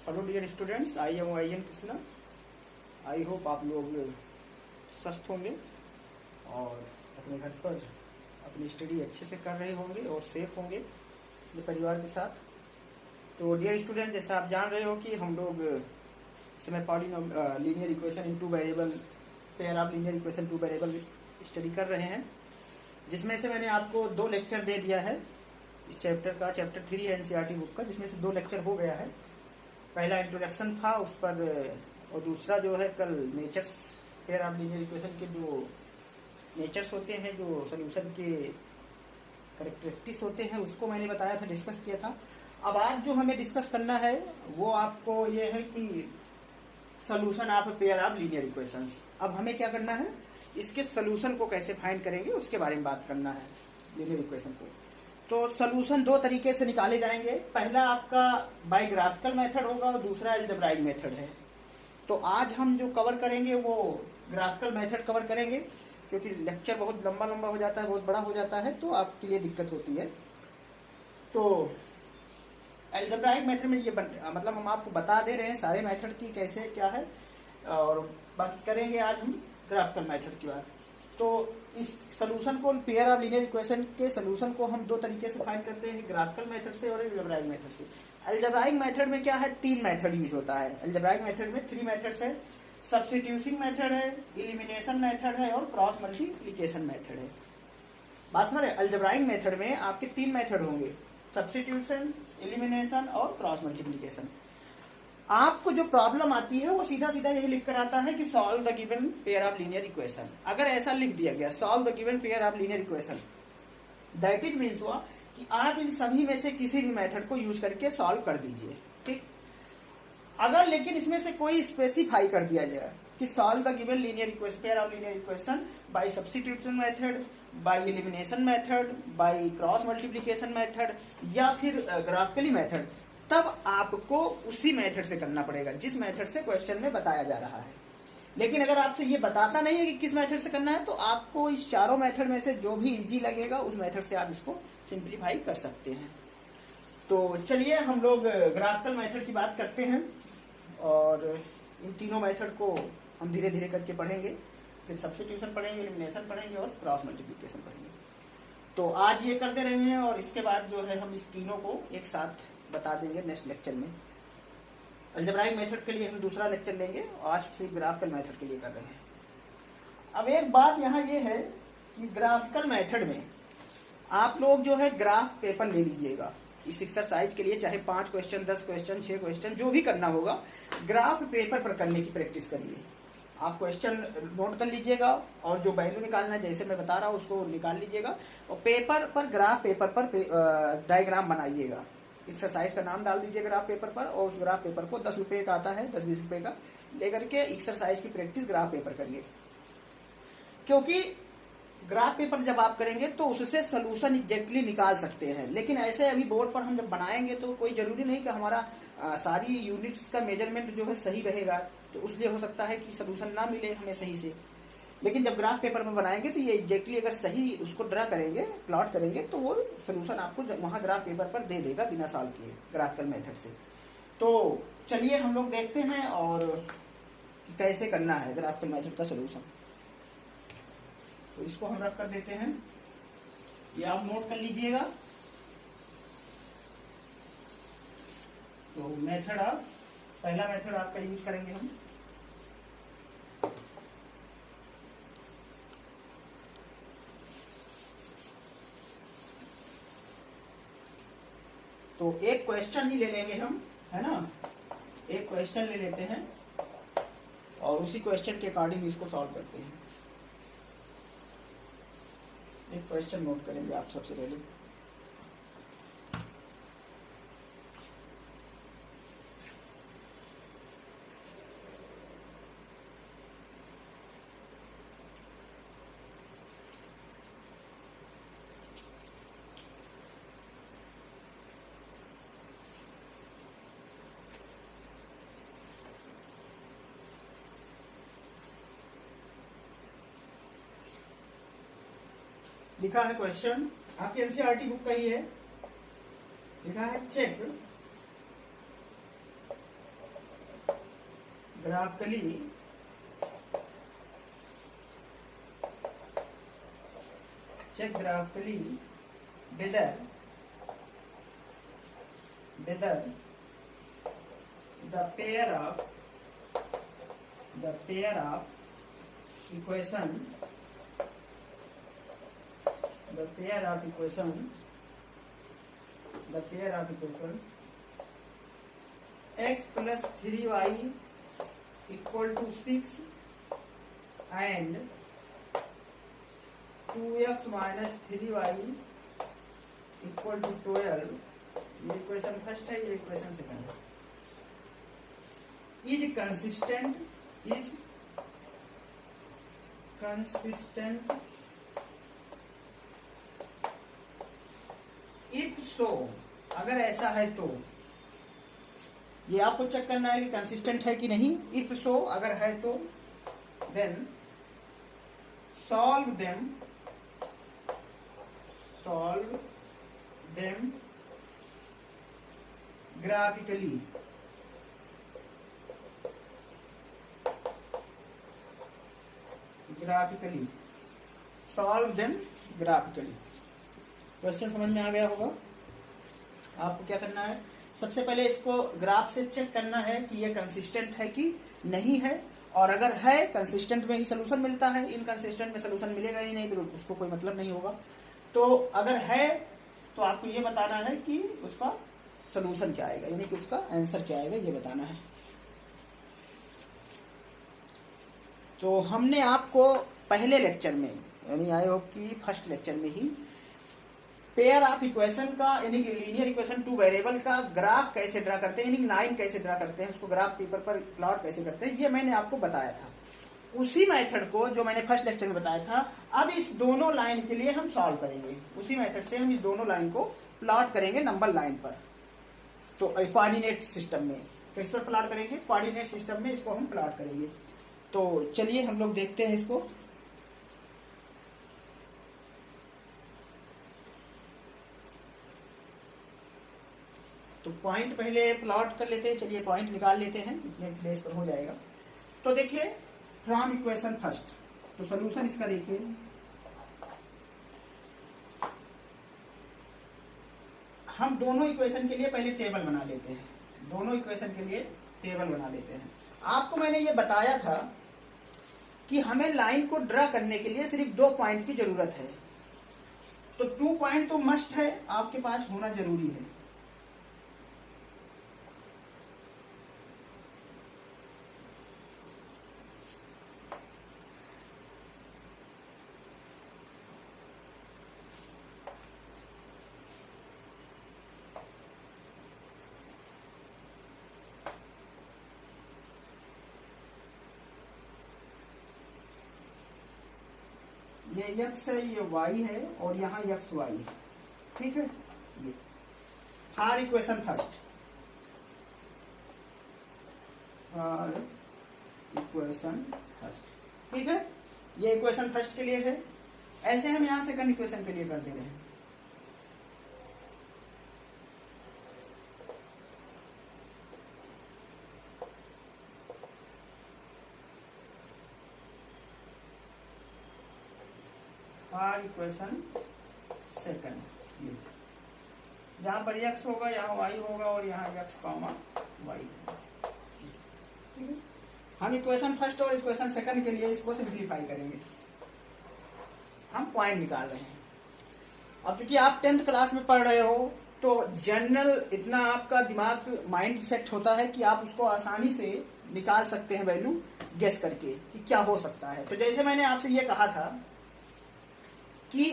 Hello dear students, I am YN Krishna. I hope आप लोग स्वस्थ होंगे और अपने घर पर अपनी स्टडी अच्छे से कर रहे होंगे और सेफ होंगे अपने परिवार के साथ। तो डियर स्टूडेंट्स, जैसा आप जान रहे हो कि हम लोग इस समय linear equation in two variable, pair of linear equation two variable study कर रहे हैं, जिसमें से मैंने आपको 2 लेक्चर दे दिया है इस चैप्टर का, चैप्टर 3 है NCERT बुक का, जिसमें से 2 लेक्चर हो गया है। पहला इंट्रोडक्शन था उस पर, और दूसरा जो है कल natures, pair of linear equation के जो नेचर्स होते हैं, जो सोल्यूशन के कैरेक्टरिस्टिक्स होते हैं, उसको मैंने बताया था, डिस्कस किया था। अब आज जो हमें डिस्कस करना है वो आपको ये है कि solution of pair of linear equations. अब हमें क्या करना है, इसके सोल्यूशन को कैसे फाइंड करेंगे उसके बारे में बात करना है, लीनियर इक्वेशन को। तो सोल्यूशन 2 तरीके से निकाले जाएंगे। पहला आपका बाय ग्राफिकल मेथड होगा और दूसरा अलजेब्राइक मेथड है। तो आज हम जो कवर करेंगे वो ग्राफिकल मेथड कवर करेंगे, क्योंकि लेक्चर बहुत लंबा लंबा हो जाता है, बहुत बड़ा हो जाता है, तो आपके लिए दिक्कत होती है। तो अलजेब्राइक मेथड में ये मतलब हम आपको बता दे रहे हैं सारे मेथड की कैसे क्या है, और बाकी करेंगे आज हम ग्राफिकल मेथड की बात। तो इस सोल्यूशन को, पेयर ऑफ लीनियर इक्वेशन के सोल्यूशन को हम 2 तरीके से फाइंड करते हैं, ग्राफिकल मेथड से और अलजेब्राइक मेथड से। अलजेब्राइक मेथड में क्या है, 3 मेथड यूज होता है। अलजेब्राइक मेथड में 3 मेथड्स है। सब्स्टिट्यूशन मेथड है, एलिमिनेशन मेथड है और क्रॉस मल्टीप्लिकेशन मेथड है। बात समझ रहे, अलजेब्राइक मेथड में आपके 3 मेथड होंगे, सब्स्टिट्यूशन, एलिमिनेशन और क्रॉस मल्टीप्लिकेशन। आपको जो प्रॉब्लम आती है वो सीधा सीधा यही लिख कर आता है कि solve the given pair of linear equation. अगर ऐसा लिख दिया गया, solve the given pair of linear equation, that it means हुआ कि आप इन सभी में से किसी भी मेथड को यूज करके सॉल्व कर दीजिए, ठीक। अगर लेकिन इसमें से कोई स्पेसिफाई कर दिया जाए कि solve the given linear equation, pair of linear equation by substitution method, by elimination method, by cross multiplication method या फिर ग्राफिकली मेथड, तब आपको उसी मेथड से करना पड़ेगा जिस मेथड से क्वेश्चन में बताया जा रहा है। लेकिन अगर आपसे ये बताता नहीं है कि किस मेथड से करना है, तो आपको इस चारों मेथड में से जो भी इजी लगेगा उस मेथड से आप इसको सिंप्लीफाई कर सकते हैं। तो चलिए हम लोग ग्राफिकल मेथड की बात करते हैं, और इन तीनों मेथड को हम धीरे धीरे करके पढ़ेंगे। फिर सब्स्टिट्यूशन पढ़ेंगे, एलिमिनेशन पढ़ेंगे और क्रॉस मल्टीप्लिकेशन पढ़ेंगे। तो आज ये करते रहेंगे और इसके बाद जो है हम इस तीनों को एक साथ बता देंगे नेक्स्ट लेक्चर में। अलजेब्राइक मेथड के लिए हम दूसरा लेक्चर लेंगे, और आज सिर्फ ग्राफिकल मेथड के लिए कर रहे हैं। अब एक बात यहाँ ये है कि ग्राफिकल मेथड में आप लोग जो है ग्राफ पेपर ले लीजिएगा इस एक्सरसाइज के लिए, चाहे 5 क्वेश्चन, 10 क्वेश्चन, 6 क्वेश्चन, जो भी करना होगा ग्राफ पेपर पर करने की प्रैक्टिस करिए। आप क्वेश्चन नोट कर लीजिएगा और जो वैल्यू निकालना है, जैसे मैं बता रहा हूँ, उसको निकाल लीजिएगा और पेपर पर, ग्राफ पेपर पर डायग्राम बनाइएगा। एक्सरसाइज का नाम डाल दीजिए ग्राफ पेपर पर, और उस ग्राफ पेपर को 10 रुपए का आता है, 10-20 रुपए का, लेकर के एक्सरसाइज की प्रैक्टिस ग्राफ पेपर करिए। क्योंकि ग्राफ पेपर जब आप करेंगे तो उससे सोल्यूशन एग्जैक्टली निकाल सकते हैं। लेकिन ऐसे अभी बोर्ड पर हम जब बनाएंगे तो कोई जरूरी नहीं कि हमारा सारी यूनिट्स का मेजरमेंट जो है सही रहेगा, तो इसलिए हो सकता है कि सोल्यूशन ना मिले हमें सही से। लेकिन जब ग्राफ पेपर पर बनाएंगे तो ये एग्जैक्टली अगर सही उसको ड्रा करेंगे, प्लॉट करेंगे, तो वो सोल्यूशन आपको वहां ग्राफ पेपर पर दे देगा बिना सॉल्व किए, ग्राफिकल मेथड से। तो चलिए हम लोग देखते हैं और कैसे करना है ग्राफिकल मेथड का सोल्यूशन। तो इसको हम रख कर देते हैं, ये आप नोट कर लीजिएगा। तो मेथड आप, पहला मेथड आपका यूज करेंगे हम। तो एक क्वेश्चन ही ले लेंगे हम, है ना, एक क्वेश्चन ले लेते हैं और उसी क्वेश्चन के अकॉर्डिंग इसको सॉल्व करते हैं। एक क्वेश्चन नोट करेंगे आप सबसे पहले। लिखा है क्वेश्चन, आपकी NCERT बुक का ही है, लिखा है check graphically check graphically whether the pair of equation x plus 3y equal to 6 and 2x minus 3y equal to 12, ये इक्वेशन फर्स्ट है, ये इक्वेशन सेकंड है। इज कंसिस्टेंट इफ सो, अगर ऐसा है तो ये आपको चेक करना है कि कंसिस्टेंट है कि नहीं। इफ सो, अगर है तो then solve them graphically. Solve them graphically. Question समझ में आ गया होगा। आपको क्या करना है, सबसे पहले इसको ग्राफ से चेक करना है कि ये कंसिस्टेंट है कि नहीं है, और अगर है कंसिस्टेंट में ही सोल्यूशन मिलता है, इनकंसिस्टेंट में सोल्यूशन मिलेगा ही नहीं तो उसको कोई मतलब नहीं होगा। तो अगर है तो आपको ये बताना है कि उसका सोल्यूशन क्या आएगा, यानी कि उसका आंसर क्या आएगा, ये बताना है। तो हमने आपको पहले लेक्चर में, यानी आई होप कि फर्स्ट लेक्चर में ही पेयर ऑफ इक्वेशन का, यानी कि लीनियर इक्वेशन टू वेरिएबल का ग्राफ कैसे ड्रा करते हैं, यानी लाइन कैसे ड्रा करते हैं, उसको ग्राफ पेपर पर प्लॉट कैसे करते हैं, ये मैंने आपको बताया था। उसी मेथड को जो मैंने फर्स्ट लेक्चर में बताया था, अब इस दोनों लाइन के लिए हम सॉल्व करेंगे। उसी मेथड से हम इस दोनों लाइन को प्लॉट करेंगे नंबर लाइन पर। तो कोऑर्डिनेट सिस्टम में किस पर प्लॉट करेंगे, कोऑर्डिनेट सिस्टम में इसको हम प्लॉट करेंगे। तो चलिए हम लोग देखते हैं इसको। तो पॉइंट पहले प्लॉट कर लेते हैं। चलिए पॉइंट निकाल लेते हैं, इतने प्लेस पर हो जाएगा। तो देखिए फ्रॉम इक्वेशन फर्स्ट, तो सॉल्यूशन इसका देखिए, हम दोनों इक्वेशन के लिए पहले टेबल बना लेते हैं। दोनों इक्वेशन के लिए टेबल बना लेते हैं। आपको मैंने ये बताया था कि हमें लाइन को ड्रा करने के लिए सिर्फ 2 पॉइंट की जरूरत है। तो 2 पॉइंट तो मस्ट है, आपके पास होना जरूरी है। ये x है, ये y है, और यहाँ x y है। ठीक है, ये फॉर इक्वेशन फर्स्ट, ठीक है, ये इक्वेशन फर्स्ट के लिए है। ऐसे हम यहाँ सेकंड इक्वेशन के लिए कर दे रहे हैं। इक्वेशन सेकंड, जहां पर x होगा यहाँ y होगा, और यहाँ x कॉमा y। ठीक है, हम इक्वेशन फर्स्ट और इक्वेशन सेकंड के लिए इसको सिंप्लीफाई करेंगे। हम पॉइंट निकाल रहे हैं। अब क्योंकि आप 10th क्लास में पढ़ रहे हो, तो जनरल इतना आपका दिमाग माइंड सेट होता है कि आप उसको आसानी से निकाल सकते हैं वैल्यू गेस करके कि क्या हो सकता है। तो जैसे मैंने आपसे ये कहा था कि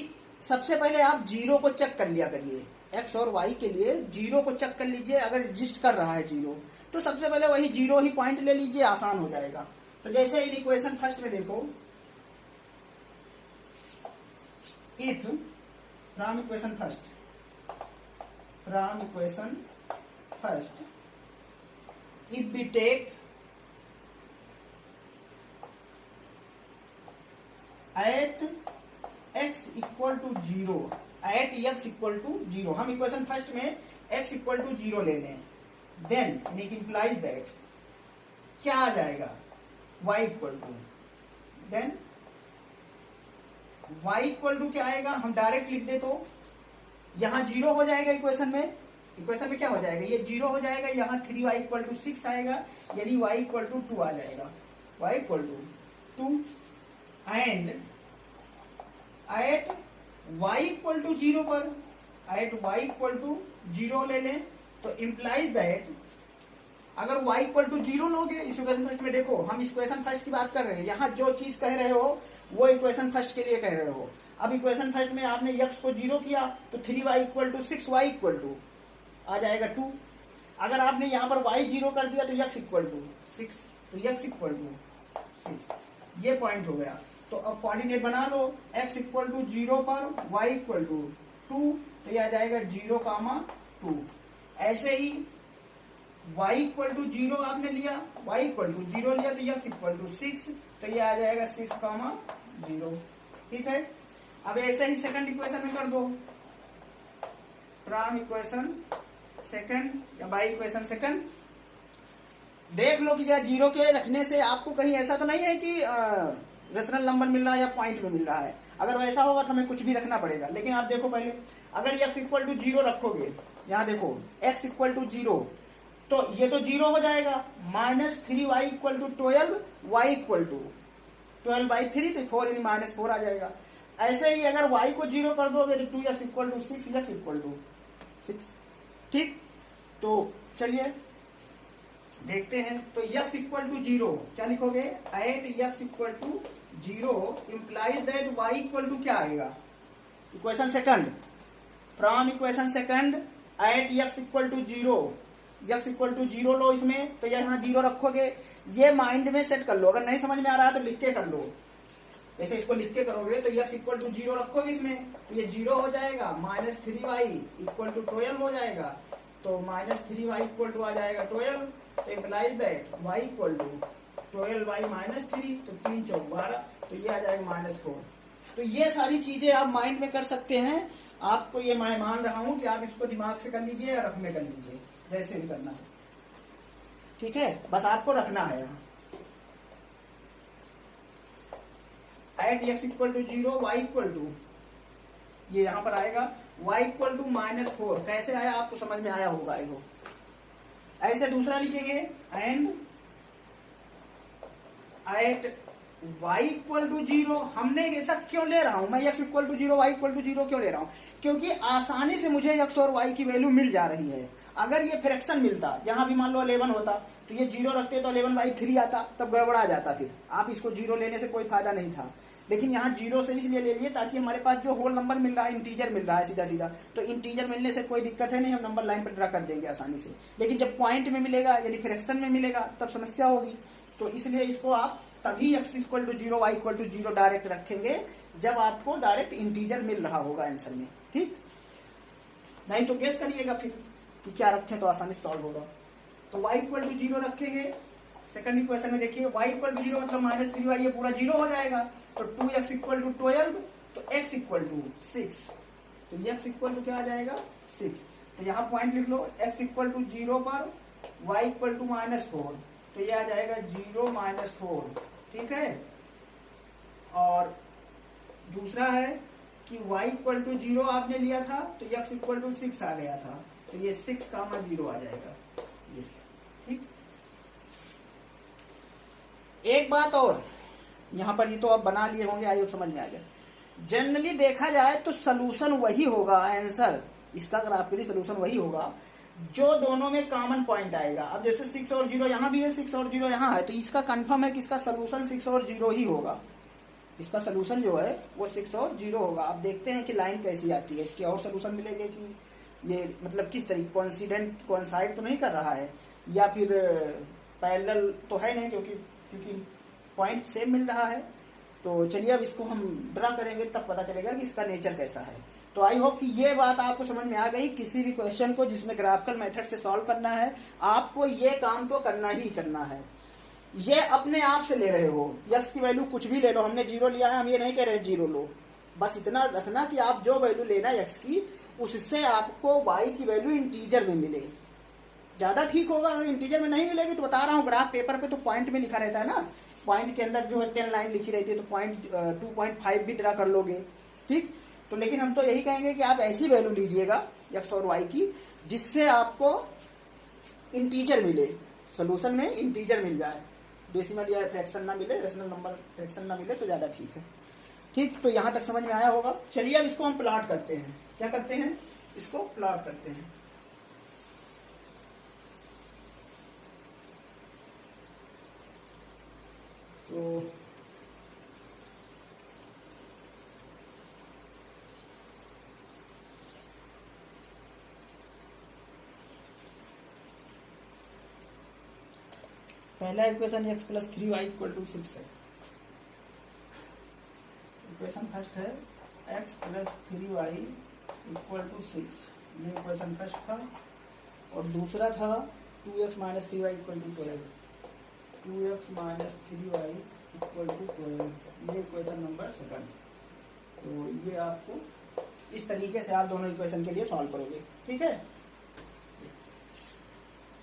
सबसे पहले आप जीरो को चेक कर लिया करिए, x और y के लिए जीरो को चेक कर लीजिए। अगर एग्जिस्ट कर रहा है जीरो, तो सबसे पहले वही जीरो ही पॉइंट ले लीजिए, आसान हो जाएगा। तो जैसे इन इक्वेशन फर्स्ट में देखो, if from equation first if we take at x equal to 0, at x equal to 0, हम इक्वेशन फर्स्ट में x इक्वल टू 0 ले लें, देन इट इंप्लाइज दैट क्या आ जाएगा, y equal to, then y equal to क्या आएगा, हम डायरेक्ट लिख दे तो यहां 0 हो जाएगा इक्वेशन में क्या हो जाएगा, ये 0 हो जाएगा, यहाँ 3y इक्वल टू 6 आएगा, यानी y इक्वल टू 2 आ जाएगा, y equal to 2 and at y equal to 0 पर, एट y इक्वल टू 0 ले लें तो इम्प्लाइज दैट अगर y इक्वल टू 0 लोगे इस इक्वेशन फर्स्ट में, देखो हम इक्वेशन फर्स्ट की बात कर रहे हैं, यहाँ जो चीज कह रहे हो वो इक्वेशन फर्स्ट के लिए कह रहे हो। अब इक्वेशन फर्स्ट में आपने x को 0 किया तो 3y equal to 6, y equal to आ जाएगा 2। अगर आपने यहाँ पर y 0 कर दिया तो x इक्वल टू 6, तो x इक्वल टू 6, ये पॉइंट हो गया। तो अब कोऑर्डिनेट बना लो, x इक्वल टू 0 पर y इक्वल टू 2, तो ये आ जाएगा 0, 2। ऐसे ही y इक्वल टू 0 आपने लिया, y इक्वल टू 0 लिया तो x इक्वल टू 6, तो ये आ जाएगा 6, 0। ठीक है, अब ऐसे ही सेकंड इक्वेशन में कर दो, प्राइम इक्वेशन सेकंड या बाई इक्वेशन सेकंड। देख लो कि क्या 0 के रखने से आपको कहीं ऐसा तो नहीं है कि रेशनल नंबर मिल रहा है या पॉइंट में मिल रहा है। अगर वैसा होगा तो हमें कुछ भी रखना पड़ेगा, लेकिन आप देखो पहले अगर x इक्वल टू 0 रखोगे, यहाँ देखो x इक्वल टू 0, तो ये तो 0 हो जाएगा, -3y equal to 12, y equal to 12/3, तो 4 यानी -4 आ जाएगा। ऐसे ही अगर y को 0 कर दोगे तो 2x equal to 6, x equal to 6। ठीक, तो चलिए देखते हैं। तो x इक्वल टू 0 क्या लिखोगे, at x equal to 0 implies that y equal to क्या आएगा, equation second, from equation second at x equal to 0, x equal to 0 लो इसमें, तो यहाँ 0 रखोगे। ये माइंड में सेट कर लो, अगर नहीं समझ में आ रहा है तो लिख के कर लो, ऐसे इसको लिख के करोगे तो x इक्वल टू 0 रखोगे इसमें, तो ये 0 हो जाएगा, -3y इक्वल टू 12 हो जाएगा, तो -3y इक्वल टू आ जाएगा 12, तो implies that y equal to 12y -3, तो 3 चौक 12, तो ये आ जाएगा -4। तो ये सारी चीजें आप माइंड में कर सकते हैं, आपको ये मैं मान रहा हूं कि आप इसको दिमाग से कर लीजिए या रफ में कर लीजिए, जैसे भी करना है। ठीक है, बस आपको रखना है यहाँ at x equal to 0, y equal to, ये यहां पर आएगा y इक्वल टू -4। कैसे आया आपको समझ में आया होगा वो। ऐसे दूसरा लिखेंगे and at y equal to 0, हमने ऐसा क्यों ले रहा हूं मैं, x equal to 0, y equal to 0 क्यों ले रहा हूं, क्योंकि आसानी से मुझे x और y की वैल्यू मिल जा रही है। अगर ये फ्रैक्शन मिलता, यहां भी मान लो 11 होता, तो ये 0 रखते तो 11/3 आता, तब गड़बड़ा जाता, फिर आप इसको 0 लेने से कोई फायदा नहीं था। लेकिन यहाँ 0 से इसलिए ले लिए ताकि हमारे पास जो होल नंबर मिल रहा है इंटीजर मिल रहा है सीधा सीधा, तो इंटीजर मिलने से कोई दिक्कत है नहीं, हम नंबर लाइन पर ड्रा कर देंगे आसानी से। लेकिन जब पॉइंट में मिलेगा यानी फ्रैक्शन में मिलेगा तब समस्या होगी। तो इसलिए इसको आप तभी x equal to 0, y equal to 0 direct रखेंगे जब आपको डायरेक्ट इंटीजर मिल रहा होगा आंसर में। ठीक, नहीं तो गेस करिएगा फिर कि क्या रखें तो आसानी से सॉल्व होगा। तो y इक्वल टू 0 रखेंगे, सेकंड इक्वेशन में देखिए y इक्वल टू 0 मतलब -3y, ये पूरा 0 हो जाएगा, तो 2x इक्वल टू 12, तो x इक्वल टू 6, तो x इक्वल टू क्या आ जाएगा 6। तो यहाँ पॉइंट लिख लो, x इक्वल टू 0 पर y इक्वल टू -4, तो ये आ जाएगा 0 -4। ठीक है, और दूसरा है कि y इक्वल टू 0 आपने लिया था तो x इक्वल टू 6 आ गया था, तो ये 6, 0 आ जाएगा ये। ठीक, एक बात और यहां पर, ये तो आप बना लिए होंगे, आइए समझ में आ गया। जनरली देखा जाए तो सलूशन वही होगा, आंसर इसका ग्राफ के लिए सलूशन वही होगा जो दोनों में कॉमन पॉइंट आएगा। अब जैसे 6 और 0 यहाँ भी है, 6 और 0 यहाँ है, तो इसका कंफर्म है कि इसका सलूशन 6 और 0 ही होगा। इसका सलूशन जो है वो 6 और 0 होगा। अब देखते हैं कि लाइन कैसी आती है, इसके और सलूशन मिलेंगे कि ये मतलब किस तरीके कोइंसाइड तो नहीं कर रहा है, या फिर पैरेलल तो है नहीं, क्योंकि पॉइंट सेम मिल रहा है। तो चलिए अब इसको हम ड्रा करेंगे, तब पता चलेगा कि इसका नेचर कैसा है। तो आई होप कि ये बात आपको समझ में आ गई। किसी भी क्वेश्चन को जिसमें ग्राफिकल मेथड से सॉल्व करना है, आपको ये काम तो करना ही करना है। ये अपने आप से ले रहे हो, x की वैल्यू कुछ भी ले लो, हमने 0 लिया है, हम ये नहीं कह रहे 0 लो, बस इतना रखना कि आप जो वैल्यू लेना है x की, उससे आपको y की वैल्यू इंटीजर में मिले। ज्यादा ठीक होगा। अगर इंटीजर में नहीं मिलेगी तो बता रहा हूँ, ग्राफ पेपर पे तो पॉइंट में लिखा रहता है ना, पॉइंट के अंदर जो है 10 लाइन लिखी रहती है, तो पॉइंट 2.5 भी ड्रा कर लोगे, ठीक। तो लेकिन हम तो यही कहेंगे कि आप ऐसी वैल्यू लीजिएगा x और y की जिससे आपको इंटीजर मिले, सोल्यूशन में इंटीजर मिल जाए, डेसिमल या फ्रैक्शन ना मिले, रेशनल नंबर फ्रैक्शन ना मिले तो ज्यादा ठीक है, ठीक। तो यहां तक समझ में आया होगा। चलिए अब इसको हम प्लॉट करते हैं। क्या करते हैं? इसको प्लॉट करते हैं। तो पहला equation x plus 3y equal to 6 है। इक्वेशन फर्स्ट है x plus 3y equal to 6, ये इक्वेशन फर्स्ट था। और दूसरा था 2x minus 3y equal to 12, 2x minus 3y equal to 12, ये इक्वेशन नंबर सेकंड। तो ये आपको इस तरीके से आप दोनों इक्वेशन के लिए सॉल्व करोगे, ठीक है।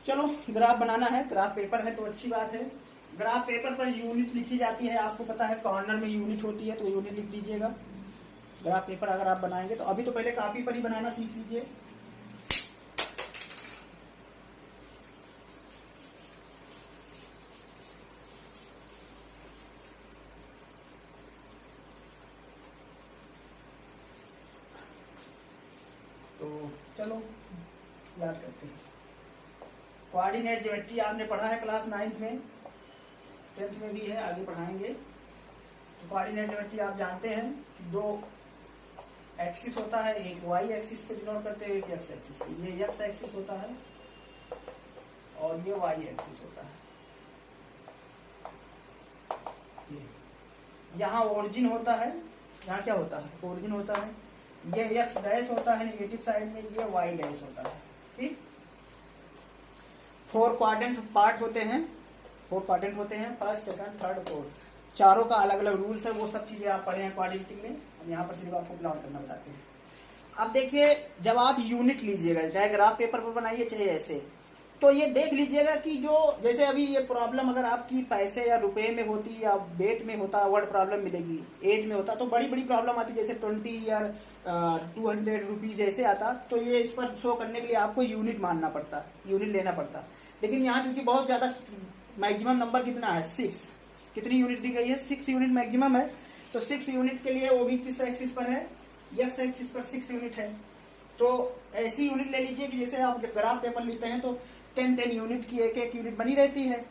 चलो ग्राफ बनाना है, ग्राफ पेपर है तो अच्छी बात है। ग्राफ पेपर पर यूनिट लिखी जाती है, आपको पता है कॉर्नर में यूनिट होती है, तो यूनिट लिख दीजिएगा। ग्राफ पेपर अगर आप बनाएंगे तो अभी तो पहले कॉपी पर ही बनाना सीख लीजिए। तो चलो याद करते हैं। कोऑर्डिनेट ज्योमेट्री आपने पढ़ा है क्लास 9th में, 10th में भी है, आगे पढ़ाएंगे। तो कोऑर्डिनेट ज्योमेट्री आप जानते हैं कि दो एक्सिस होता है, एक वाई एक्सिस से डिनोट करते हैं, एक एक्स एक्सिस से। ये एक्स एक्सिस होता है और ये वाई एक्सिस होता है। यहाँ ओरिजिन होता है, यहाँ क्या होता है? ओरिजिन होता है। ये एक्स डैश होता है नेगेटिव साइड में, ये वाई डैश होता है, ठीक। 4 क्वाड्रेंट पार्ट होते हैं, 4 क्वाड्रेंट होते हैं, फर्स्ट सेकंड थर्ड फोर्थ, चारों का अलग अलग रूल्स है। वो सब चीजें आप पढ़े हैं क्वाड्रेंटिंग में, यहाँ पर सिर्फ आपको प्लॉट करना बताते हैं। अब देखिए, जब आप यूनिट लीजिएगा, चाहे ग्राफ पेपर पर बनाइए चाहे ऐसे, तो ये देख लीजिएगा कि जो जैसे अभी ये प्रॉब्लम अगर आपकी पैसे या रुपए में होती या वेट में होता, वर्ड प्रॉब्लम मिलेगी, एज में होता तो बड़ी बड़ी प्रॉब्लम आती, जैसे 20 या 200 रुपीज ऐसे आता, तो ये इस पर शो करने के लिए आपको यूनिट मानना पड़ता, यूनिट लेना पड़ता। लेकिन यहाँ क्योंकि बहुत ज्यादा मैक्सिमम नंबर कितना है 6, कितनी यूनिट दी गई है? 6 यूनिट मैक्सिमम है। तो 6 यूनिट के लिए वो भी किस एक्सिस पर है? एक्स एक्सिस पर 6 यूनिट है। तो ऐसी यूनिट ले लीजिए कि जैसे आप जब ग्राफ पेपर लिखते हैं तो 10 यूनिट की एक यूनिट बनी रहती है,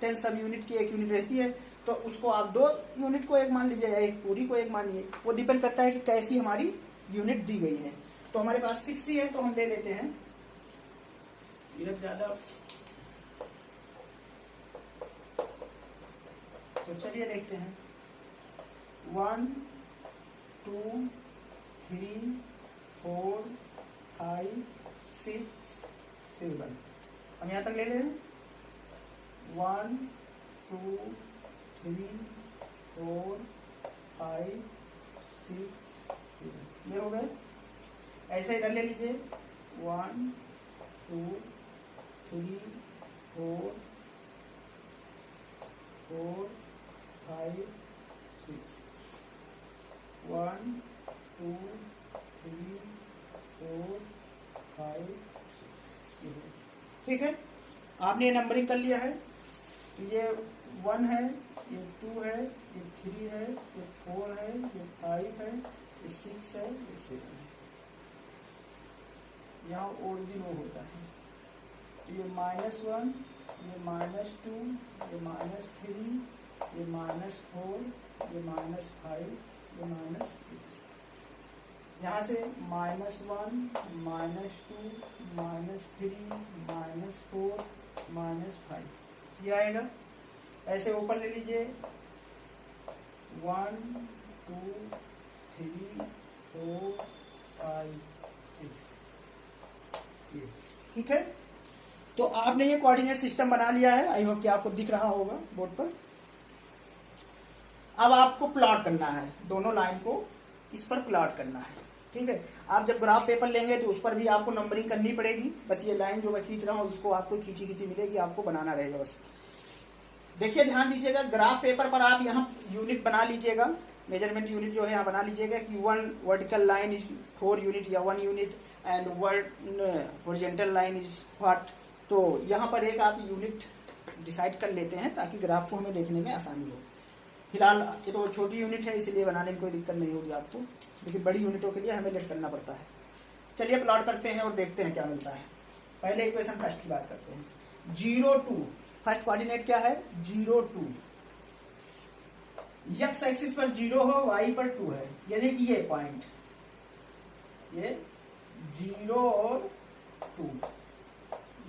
10 सब यूनिट की एक यूनिट रहती है। तो उसको आप 2 यूनिट को एक मान लीजिए या एक पूरी को एक मानिए, वो डिपेंड करता है कि कैसी हमारी यूनिट दी गई है। तो हमारे पास 6 ही है तो हम ले लेते हैं, यूनिट ज्यादा। तो चलिए देखते हैं, 1 2 3 4 5 6 7, हम यहाँ तक ले ले रहे हैं। 1 2 3 4 5 6 7, ये हो गए। ऐसे इधर ले लीजिए, 1 2 3 4 4 5 6, 1 2 3 4 5 6, ठीक है। आपने ये नंबरिंग कर लिया है। तो ये 1 है, ये 2 है, ये 3 है, ये 4 है, ये 5 है, ये 6 है, ये 7 है। यहाँ ओरिजिन वो होता है। तो ये -1, ये -2, ये -3, ये -4, ये -5, ये -6। यहाँ से -1 -2 -3 -4 -5 ये आएगा। ऐसे ऊपर ले लीजिए, 1 2 3 4 5 6, ठीक है। तो आपने ये कोऑर्डिनेट सिस्टम बना लिया है, आई होप कि आपको दिख रहा होगा बोर्ड पर। अब आपको प्लॉट करना है, दोनों लाइन को इस पर प्लॉट करना है, ठीक है। आप जब ग्राफ पेपर लेंगे तो उस पर भी आपको नंबरिंग करनी पड़ेगी। बस ये लाइन जो मैं खींच रहा हूँ इसको आपको खींची खींची मिलेगी, आपको बनाना रहेगा बस। देखिए ध्यान दीजिएगा, ग्राफ पेपर पर आप यहाँ यूनिट बना लीजिएगा, मेजरमेंट यूनिट जो है यहाँ बना लीजिएगा कि 1 वर्टिकल लाइन इज 4 यूनिट या 1 unit and horizontal line is what. तो यहाँ पर एक आप यूनिट डिसाइड कर लेते हैं ताकि ग्राफ को हमें देखने में आसानी हो। फिलहाल ये तो छोटी यूनिट है इसलिए बनाने में कोई दिक्कत नहीं होगी आपको, लेकिन बड़ी यूनिटों के लिए हमें लेट करना पड़ता है। चलिए प्लॉट करते हैं और देखते हैं क्या मिलता है। पहले इक्वेशन फर्स्ट की बात करते हैं। 0 2 फर्स्ट कोऑर्डिनेट क्या है 0 2, एक्स एक्सिस पर 0 हो, वाई पर 2 है, यानी कि ये पॉइंट ये 0 और 2,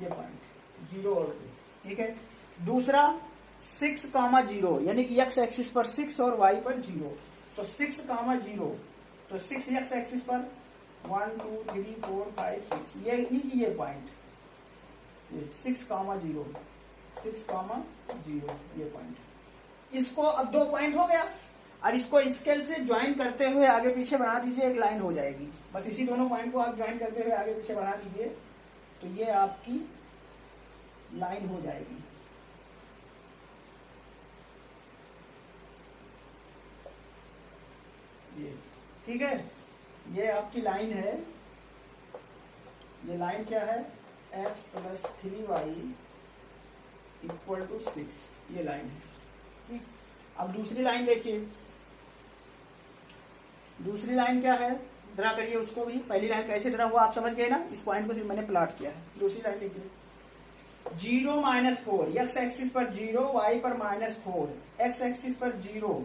ये पॉइंट 0 और 2, ठीक है। दूसरा 6, 0 यानी कि एक्स एक्सिस पर 6 और वाई पर 0, तो 6, 0 तो 6 एक्स एक्सिस पर 1 2 3 4 5 6, ये पॉइंट ये 6, 0 ये पॉइंट। इसको अब 2 पॉइंट हो गया और इसको स्केल से ज्वाइन करते हुए आगे पीछे बढ़ा दीजिए, एक लाइन हो जाएगी। बस इसी दोनों पॉइंट को आप ज्वाइन करते हुए आगे पीछे बढ़ा दीजिए तो ये आपकी लाइन हो जाएगी। ये ठीक है, ये आपकी लाइन है। ये लाइन क्या है x + 3y = 6, ये लाइन है, ठीक। अब दूसरी लाइन देखिए, दूसरी लाइन क्या है ड्रा करिए उसको भी। पहली लाइन कैसे ड्रा हुआ आप समझ गए ना, इस पॉइंट को सिर्फ मैंने प्लॉट किया है। दूसरी लाइन देखिए 0 - 4, एक्स एक्सिस पर 0, वाई पर -4, एक्स एक्सिस पर 0,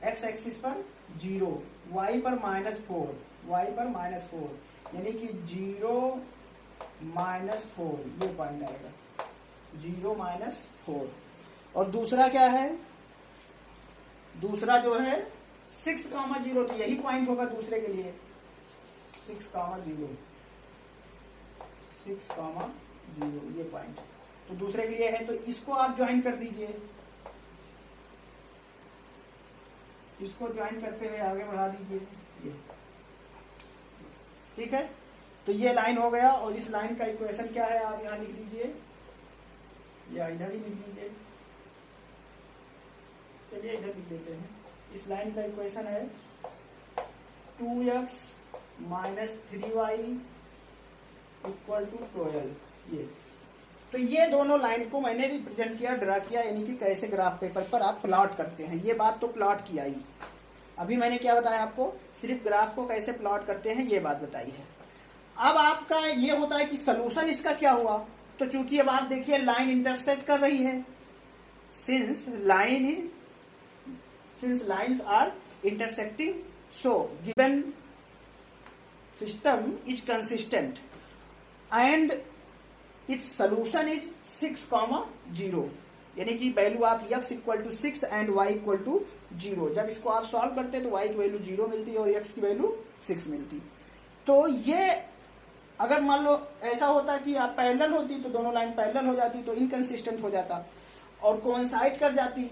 एक्स एक्सिस पर 0, वाई पर -4, वाई पर -4, यानी कि 0 - 4 ये पॉइंट आएगा, 0 - 4। और दूसरा क्या है, दूसरा जो है 6, 0 तो यही पॉइंट होगा दूसरे के लिए, 6, 0, 6, 0 ये पॉइंट तो दूसरे के लिए है। तो इसको आप ज्वाइन कर दीजिए, इसको ज्वाइन करते हुए आगे बढ़ा दीजिए ये, ठीक है। तो ये लाइन हो गया और इस लाइन का इक्वेशन क्या है आप यहाँ लिख दीजिए या इधर ही लिख दीजिए। चलिए इधर लिख देते हैं। इस लाइन का इक्वेशन है 2x - 3y = 12, ये। तो ये दोनों लाइन को मैंने रिप्रेजेंट किया, ड्रा किया, यानी कि कैसे ग्राफ पेपर पर आप प्लॉट करते हैं। ये बात तो प्लॉट की आई। अभी मैंने क्या बताया आपको, सिर्फ ग्राफ को कैसे प्लॉट करते हैं ये बात बताई है। अब आपका ये होता है कि सोल्यूशन इसका क्या हुआ। तो चूंकि अब आप देखिए लाइन इंटरसेक्ट कर रही है, since lines are intersecting, so given system is consistent and its solution is 6, 0, यानी कि वैल्यू आप x = 6 एंड y = 0। जब इसको आप सॉल्व करते हैं तो y की वैल्यू 0 मिलती और x की वैल्यू 6 मिलती। तो ये अगर मान लो ऐसा होता कि आप पैरेलल होती तो दोनों लाइन पैरेलल हो जाती तो इनकंसिस्टेंट हो जाता, और कोइंसाइड कर जाती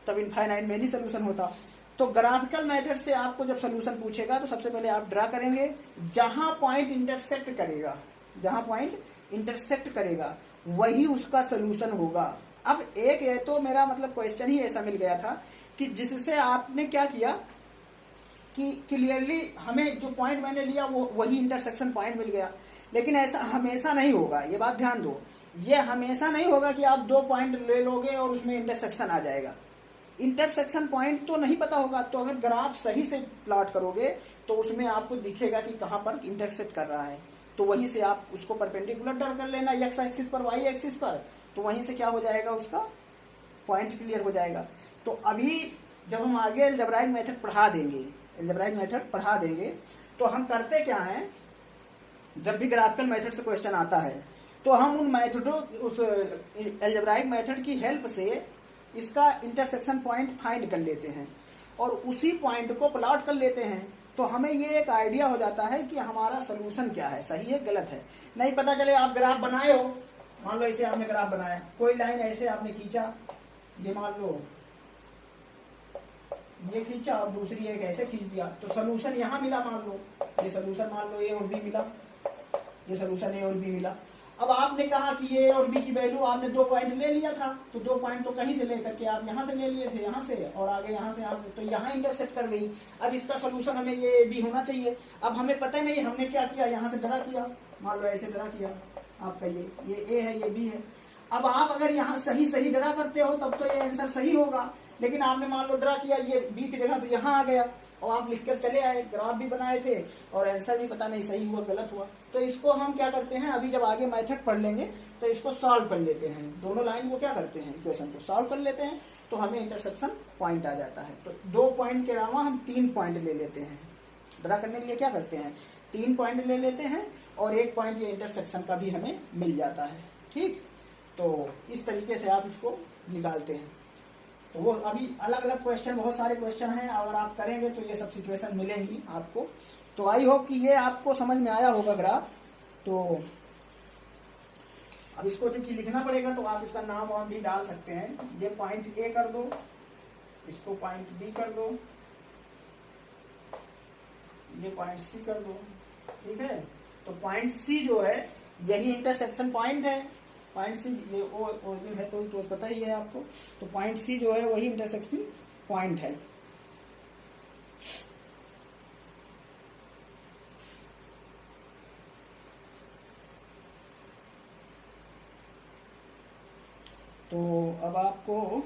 तब इनफाइनाइट मेनी सोल्यूशन होता। तो ग्राफिकल मेथड से आपको जब सोल्यूशन पूछेगा तो सबसे पहले आप ड्रा करेंगे जहां पॉइंट इंटरसेक्ट करेगा, जहां पॉइंट इंटरसेक्ट करेगा वही उसका सोल्यूशन होगा। अब एक ये तो मेरा मतलब क्वेश्चन ही ऐसा मिल गया था कि जिससे आपने क्या किया कि क्लियरली हमें जो पॉइंट मैंने लिया वो वही इंटरसेक्शन पॉइंट मिल गया। लेकिन ऐसा हमेशा नहीं होगा, ये बात ध्यान दो, ये हमेशा नहीं होगा कि आप 2 पॉइंट ले लोगे और उसमें इंटरसेक्शन आ जाएगा। इंटरसेक्शन पॉइंट तो नहीं पता होगा, तो अगर ग्राफ सही से प्लॉट करोगे तो उसमें आपको दिखेगा कि कहां पर इंटरसेक्ट कर रहा है, तो वहीं से आप उसको परपेंडिकुलर ड्रा कर लेना एक्स एक्सिस पर वाई एक्सिस पर, तो वहीं से क्या हो जाएगा उसका पॉइंट क्लियर हो जाएगा। तो अभी जब हम आगे अलजेब्राइक मेथड पढ़ा देंगे तो हम करते क्या हैं, जब भी ग्राफिकल मेथड से क्वेश्चन आता है तो हम उन मेथडों उस अलजेब्राइक मेथड की हेल्प से इसका इंटरसेक्शन पॉइंट फाइंड कर लेते हैं और उसी पॉइंट को प्लॉट कर लेते हैं। तो हमें ये एक आइडिया हो जाता है कि हमारा सोल्यूशन क्या है, सही है गलत है। नहीं पता चले आप ग्राफ बनाए हो, मान लो ऐसे आपने ग्राफ बनाया, कोई लाइन ऐसे आपने खींचा, ये मान लो ये खींचा और दूसरी एक ऐसे खींच दिया, तो सोल्यूशन यहाँ मिला, मान लो ये सोल्यूशन, मान लो ए और बी मिला, ये सोल्यूशन ए और बी मिला। अब आपने कहा कि ये और बी की वैल्यू आपने 2 पॉइंट ले लिया था, तो 2 पॉइंट तो कहीं से लेकर के आप यहाँ से ले लिए थे, यहाँ से और आगे यहाँ से, तो यहाँ इंटरसेक्ट कर गई। अब इसका सोल्यूशन हमें ये बी होना चाहिए। अब हमें पता नहीं हमने क्या किया, यहाँ से ड्रा किया, मान लो ऐसे ड्रा किया, आपका ये ए है, ये बी है। अब आप अगर यहाँ सही ड्रा करते हो तब तो ये आंसर सही होगा, लेकिन आपने मान लो ड्रा किया ये बी की जगह तो यहाँ आ गया, और आप लिखकर चले आए, ग्राफ भी बनाए थे और आंसर भी पता नहीं सही हुआ गलत हुआ। तो इसको हम क्या करते हैं, अभी जब आगे मेथड पढ़ लेंगे तो इसको सॉल्व कर लेते हैं, दोनों लाइन को क्या करते हैं, इक्वेशन को सॉल्व कर लेते हैं, तो हमें इंटरसेक्शन पॉइंट आ जाता है। तो 2 पॉइंट के अलावा हम 3 पॉइंट ले लेते हैं, ड्रा करने के लिए क्या करते हैं 3 पॉइंट ले लेते हैं, और 1 पॉइंट ये इंटरसेक्शन का भी हमें मिल जाता है। ठीक, तो इस तरीके से आप इसको निकालते हैं। तो वो अभी अलग अलग क्वेश्चन, बहुत सारे क्वेश्चन हैं, अगर आप करेंगे तो ये सब सिचुएशन मिलेंगी आपको। तो आई होप कि ये आपको समझ में आया होगा ग्राफ। तो अब इसको चूंकि लिखना पड़ेगा तो आप इसका नाम वाम भी डाल सकते हैं। ये पॉइंट ए कर दो, इसको पॉइंट बी कर दो, ये पॉइंट सी कर दो। ठीक है, तो पॉइंट सी जो है यही इंटरसेक्शन पॉइंट है। पॉइंट सी ये ओरिजिन है तो पता ही है आपको। तो पॉइंट सी जो है वही इंटरसेक्शन पॉइंट है। तो अब आपको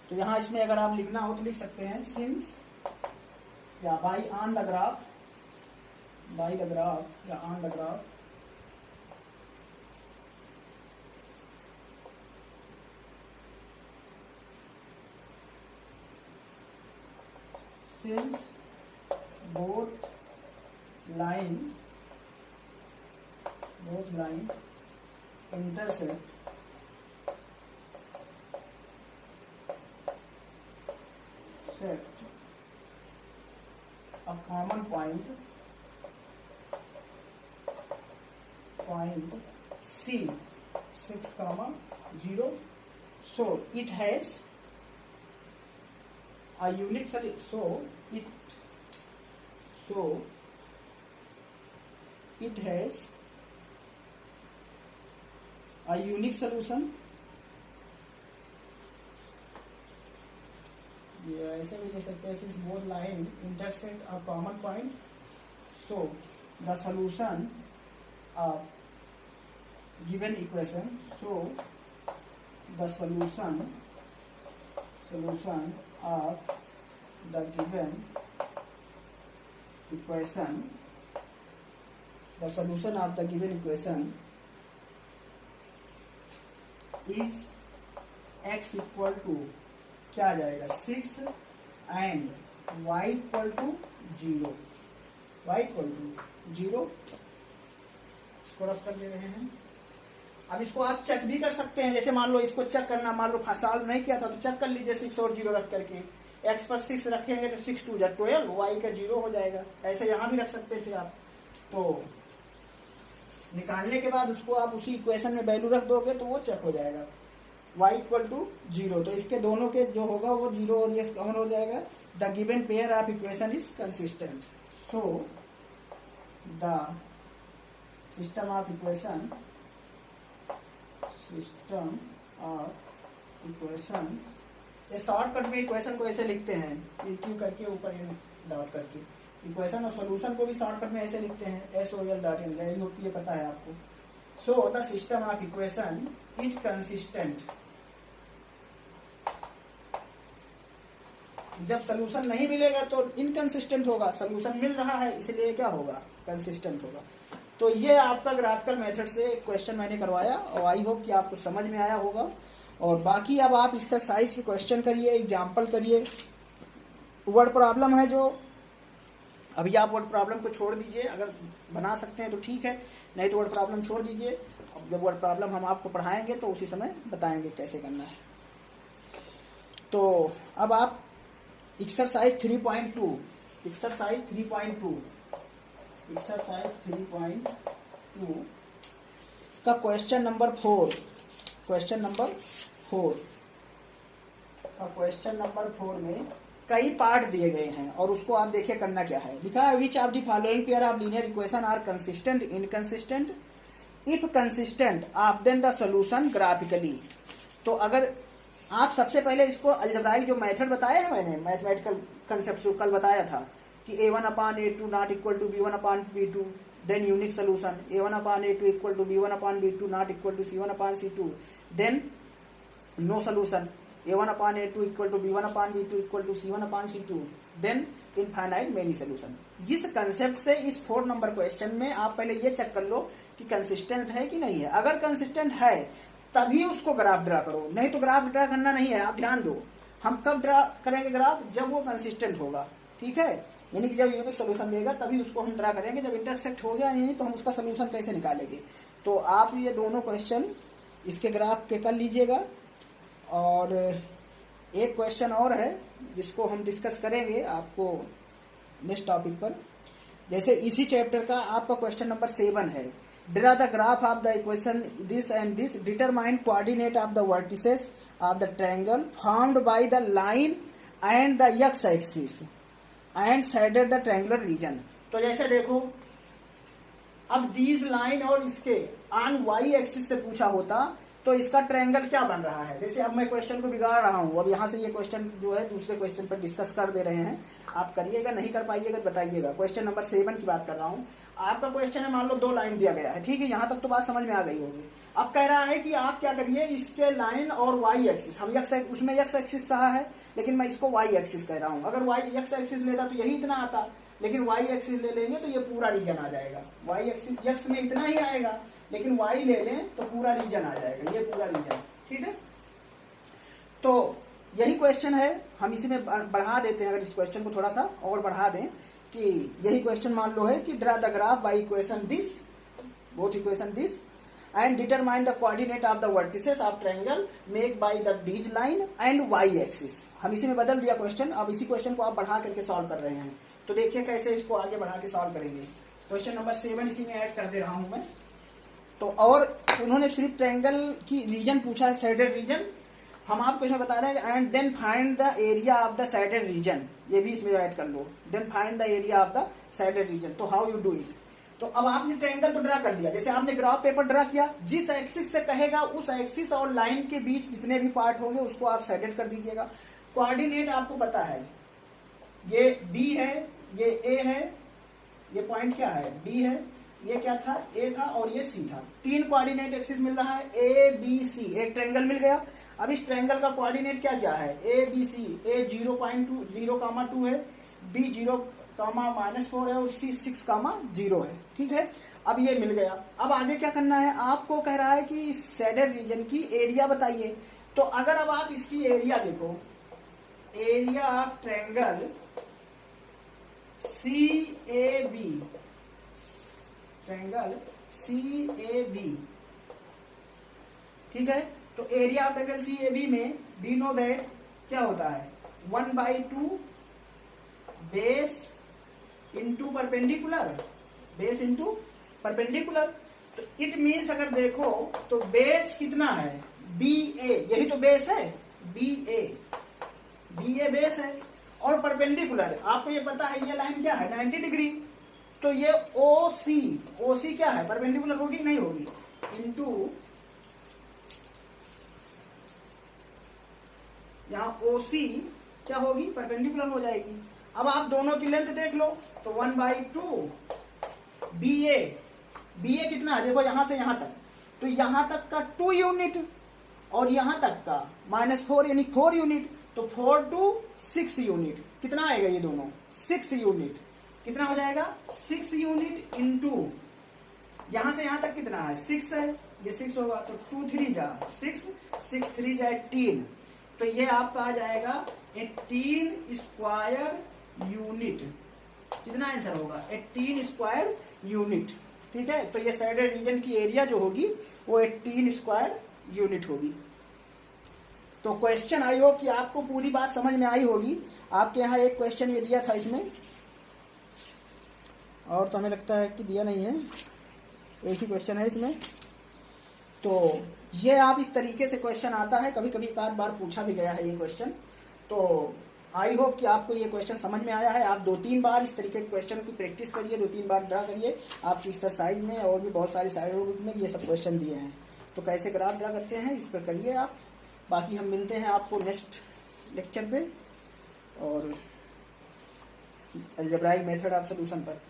तो यहाँ इसमें अगर आप लिखना हो तो लिख सकते हैं सिंस या by on the graph, by the graph या on the graph since both line intersect a common point C 6, 0. So it has a unique solution. So it has a unique solution. ये ऐसे भी ले सकते हैं, since both line intersect a common point, so the solution of given equation, so the solution of the given equation, the solution of the given equation is x equal to क्या आ जाएगा 6 and y equal to 0, y equal to 0। इसको रख कर दे रहे हैं। अब इसको आप चेक भी कर सकते हैं, जैसे मान लो इसको चेक करना, मान लो सॉल्व नहीं किया था तो चेक कर लीजिए 6 और 0 रख करके। x पर 6 रखेंगे तो 6 2 12, y का 0 हो जाएगा। ऐसे यहाँ भी रख सकते थे आप। तो निकालने के बाद उसको आप उसी इक्वेशन में वैल्यू रख दोगे तो वो चेक हो जाएगा y इक्वल टू 0। तो इसके दोनों के जो होगा वो 0 और ये कॉमन हो जाएगा। The given pair of equation is consistent, so the system of equation ये शॉर्टकट में इक्वेशन को ऐसे लिखते हैं, ये क्यू करके ऊपर डॉट करके। इक्वेशन और सोल्यूशन को भी शॉर्टकट में ऐसे लिखते हैं SOL डॉट इन, ये पता है आपको। So the system of equation is consistent. जब सोल्यूशन नहीं मिलेगा तो इनकंसिस्टेंट होगा, सोल्यूशन मिल रहा है इसलिए क्या होगा, कंसिस्टेंट होगा। तो ये आपका ग्राफिकल मेथड से क्वेश्चन मैंने करवाया और आई होप कि आपको समझ में आया होगा। और बाकी अब आप एक्सरसाइज के क्वेश्चन करिए, एग्जाम्पल करिए। वर्ड प्रॉब्लम है जो अभी आप वर्ड प्रॉब्लम को छोड़ दीजिए, अगर बना सकते हैं तो ठीक है, नहीं तो वर्ड प्रॉब्लम छोड़ दीजिए। अब जब वर्ड प्रॉब्लम हम आपको पढ़ाएंगे तो उसी समय बताएंगे कैसे करना है। तो अब आप एक्सरसाइज 3.2 एक्सरसाइज 3.2 का क्वेश्चन नंबर 4 में कई पार्ट दिए गए हैं और उसको आप देखिए करना क्या है। लिखा है which of the following pair of linear equation are consistent, inconsistent, if consistent आप देन द सोल्यूशन ग्राफिकली। तो अगर आप सबसे पहले इसको अलजेब्राइक जो मेथड बताया है मैंने मैथमेटिकल कंसेप्ट कल बताया था कि a1/a2 not equal to b1/b2, then unique solution a1/a2 equal to b1/b2 not equal to c1/c2, then no solution a1/a2 equal to b1/b2 equal to c1/c2, then infinite many solution. इस concept से इस 4 number question में आप पहले ये check कर लो कि consistent है कि नहीं है। अगर कंसिस्टेंट है तभी उसको ग्राफ ड्रा करो, नहीं तो ग्राफ ड्रा करना नहीं है। आप ध्यान दो, हम कब ड्रा करेंगे ग्राफ? जब वो कंसिस्टेंट होगा, ठीक है, यानी कि जब यूनिक सोल्यूशन देगा तभी उसको हम ड्रा करेंगे। जब इंटरसेक्ट हो गया नहीं तो हम उसका सोल्यूशन कैसे निकालेंगे। तो आप ये दोनों क्वेश्चन इसके ग्राफ के कर लीजिएगा। और एक क्वेश्चन और है जिसको हम डिस्कस करेंगे आपको नेक्स्ट टॉपिक पर। जैसे इसी चैप्टर का आपका क्वेश्चन नंबर 7 है, draw the graph of the equation this and this, determine coordinate of the vertices of the triangle formed by the line and the X axis and shaded the triangular region. तो जैसे देखो, अब these line और इसके on Y axis से पूछा होता तो इसका ट्रायंगल क्या बन रहा है। जैसे अब मैं क्वेश्चन को बिगाड़ रहा हूं, अब यहां से ये क्वेश्चन जो है दूसरे क्वेश्चन पर डिस्कस कर दे रहे हैं, आप करिएगा, नहीं कर पाइएगा बताइएगा। क्वेश्चन नंबर 7 की बात कर रहा हूं। आपका क्वेश्चन है, मान लो 2 लाइन दिया गया है, ठीक है, यहां तक तो बात समझ में आ गई होगी। अब कह रहा है कि आप क्या करिए, इसके लाइन और वाई एक्सिस, हम उसमें एक्स एक्सिस रहा है लेकिन मैं इसको वाई एक्सिस कह रहा हूं। अगर वाई एक्स एक्सिस लेता तो यही इतना आता, लेकिन वाई एक्सिस ले लेंगे तो ये पूरा रीजन आ जाएगा। वाई एक्सिस एक्स में इतना ही आएगा, लेकिन वाई ले लें तो पूरा रीजन आ जाएगा, ये पूरा रीजन, ठीक है। तो यही क्वेश्चन है, हम इसी में बढ़ा देते हैं। अगर इस क्वेश्चन को थोड़ा सा और बढ़ा दें कि यही क्वेश्चन मान लो है कि draw the graph by equation this, both equation this, and determine the coordinate of the vertices of triangle make by the these line and Y axis. हम इसी में बदल दिया क्वेश्चन। अब इसी क्वेश्चन को आप बढ़ा करके सॉल्व कर रहे हैं, तो देखिए कैसे इसको आगे बढ़ा के सॉल्व करेंगे। क्वेश्चन नंबर 7 इसी में ऐड कर दे रहा हूं मैं। तो और उन्होंने सिर्फ ट्रायंगल की रीजन पूछा है, शेडेड रीजन। हम आपको इसमें बता रहे हैं and then find the area of the shaded region, ये भी इसमें ऐड कर लो। Then find the area of the shaded region. तो हाउ यू डू इट। तो अब आपने ट्रायंगल तो ड्रा कर लिया, जैसे आपने ग्राफ पेपर ड्रा किया, जिस एक्सिस से कहेगा उस एक्सिस और लाइन के बीच जितने भी पार्ट होंगे उसको आप शेडेड कर दीजिएगा। कोऑर्डिनेट आपको पता है, ये बी है, ये ए है, ये पॉइंट क्या है बी है, ये क्या था ए था और ये सी था। 3 कोऑर्डिनेट एक्सिस मिल रहा है, ए बी सी, एक ट्रायंगल मिल गया। अब इस ट्रायंगल का कोऑर्डिनेट क्या क्या है, ए बी सी, ए 0.2 है, बी 0, -4 है और सी 6, 0 है, ठीक है। अब ये मिल गया। अब आगे क्या करना है, आपको कह रहा है कि इस शेडेड रीजन की एरिया बताइए। तो अगर अब आप इसकी एरिया देखो, area of triangle CAB, triangle CAB, ठीक है। तो एरिया ऑफ ट्रायंगल CAB में वी नो दैट क्या होता है, 1/2 base into perpendicular, base into perpendicular. तो इट मीन्स अगर देखो तो बेस कितना है, BA, यही तो बेस है, BA बेस है। और परपेंडिकुलर आपको ये पता है, ये लाइन क्या है 90 डिग्री। तो ये OC क्या है, परपेंडिकुलर होगी नहीं होगी, इंटू यहाँ OC क्या होगी, परपेंडिकुलर हो जाएगी। अब आप दोनों की लेंथ देख लो, तो 1/2 BA कितना है, देखो यहां से यहां तक, तो यहां तक का 2 यूनिट और यहां तक का -4 यानी 4 यूनिट, तो 4 to 6 यूनिट। कितना आएगा ये दोनों, 6 यूनिट। कितना हो जाएगा, 6 यूनिट इंटू यहां से यहां तक कितना है 6 है, ये 6 होगा, तो 2 3 जा 6, 6 3 जा 18, तो ये आपका आ जाएगा 18 स्क्वायर यूनिट। कितना आंसर होगा, 18 स्क्वायर यूनिट, ठीक है। तो ये शेडेड रीजन की एरिया जो होगी वो 18 स्क्वायर यूनिट होगी। तो क्वेश्चन आई होप कि आपको पूरी बात समझ में आई होगी। आपके यहाँ एक क्वेश्चन ये दिया था इसमें और तो हमें लगता है कि दिया नहीं है, एक ही क्वेश्चन है इसमें। तो ये आप इस तरीके से क्वेश्चन आता है, कभी कभी एक आध बार पूछा भी गया है ये क्वेश्चन। तो आई होप कि आपको ये क्वेश्चन समझ में आया है। आप 2-3 बार इस तरीके के क्वेश्चन की प्रैक्टिस करिए, 2-3 बार ड्रा करिए। आपकी एक्सरसाइज में और भी बहुत सारी साइड बुक में ये सब क्वेश्चन दिए हैं। तो कैसे ग्राफ ड्रा करते हैं इस पर करिए आप। बाकी हम मिलते हैं आपको नेक्स्ट लेक्चर पे और अलजेब्राइक मेथड ऑफ सोल्यूशन पर।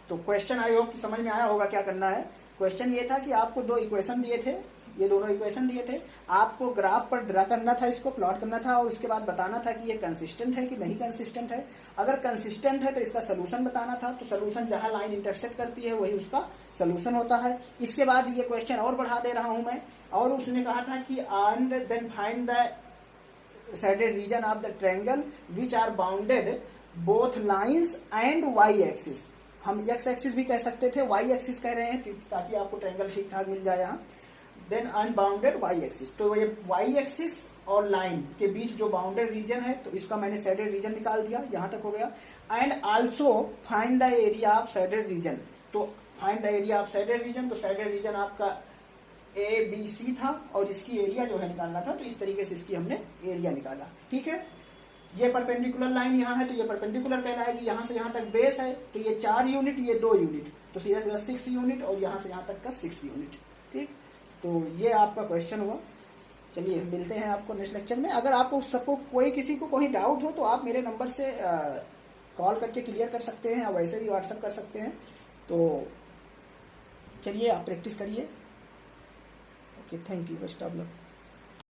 तो क्वेश्चन आई होप कि समझ में आया होगा क्या करना है। क्वेश्चन ये था कि आपको 2 इक्वेशन दिए थे, ये दोनों इक्वेशन दिए थे, आपको ग्राफ पर ड्रा करना था, इसको प्लॉट करना था और उसके बाद बताना था कि ये कंसिस्टेंट है कि नहीं कंसिस्टेंट है। अगर कंसिस्टेंट है तो इसका सोल्यूशन बताना था। तो सोल्यूशन जहां लाइन इंटरसेक्ट करती है वही उसका सोल्यूशन होता है। इसके बाद ये क्वेश्चन और बढ़ा दे रहा हूं मैं, और उसने कहा था कि and then find the shaded region of the triangle which are bounded both lines and y axis। हम x एक्सिस भी कह सकते थे, y एक्सिस कह रहे हैं ताकि आपको ट्रायंगल ठीक ठाक मिल जाए यहाँ। देन अनबाउंडेड y एक्सिस, तो ये y एक्सिस और लाइन के बीच जो बाउंडेड रीजन है तो इसका मैंने शेडेड रीजन निकाल दिया, यहाँ तक हो गया। And also find the area of shaded region, तो find the area of shaded region, तो शेडेड रीजन आपका ABC था और इसकी एरिया जो है निकालना था। तो इस तरीके से इसकी हमने एरिया निकाला, ठीक है। ये परपेंडिकुलर लाइन यहाँ है तो ये परपेंडिकुलर कहलाएगी, यहाँ से यहाँ तक बेस है तो ये 4 यूनिट, ये 2 यूनिट, तो सीधा सीधा 6 यूनिट और यहाँ से यहाँ तक का 6 यूनिट, ठीक। तो ये आपका क्वेश्चन हुआ। चलिए मिलते हैं आपको नेक्स्ट लेक्चर में। अगर आपको सबको किसी को कोई डाउट हो तो आप मेरे नंबर से कॉल करके क्लियर कर सकते हैं, या वैसे भी व्हाट्सएप कर सकते हैं। तो चलिए आप प्रैक्टिस करिए। Okay, thank you, best of luck.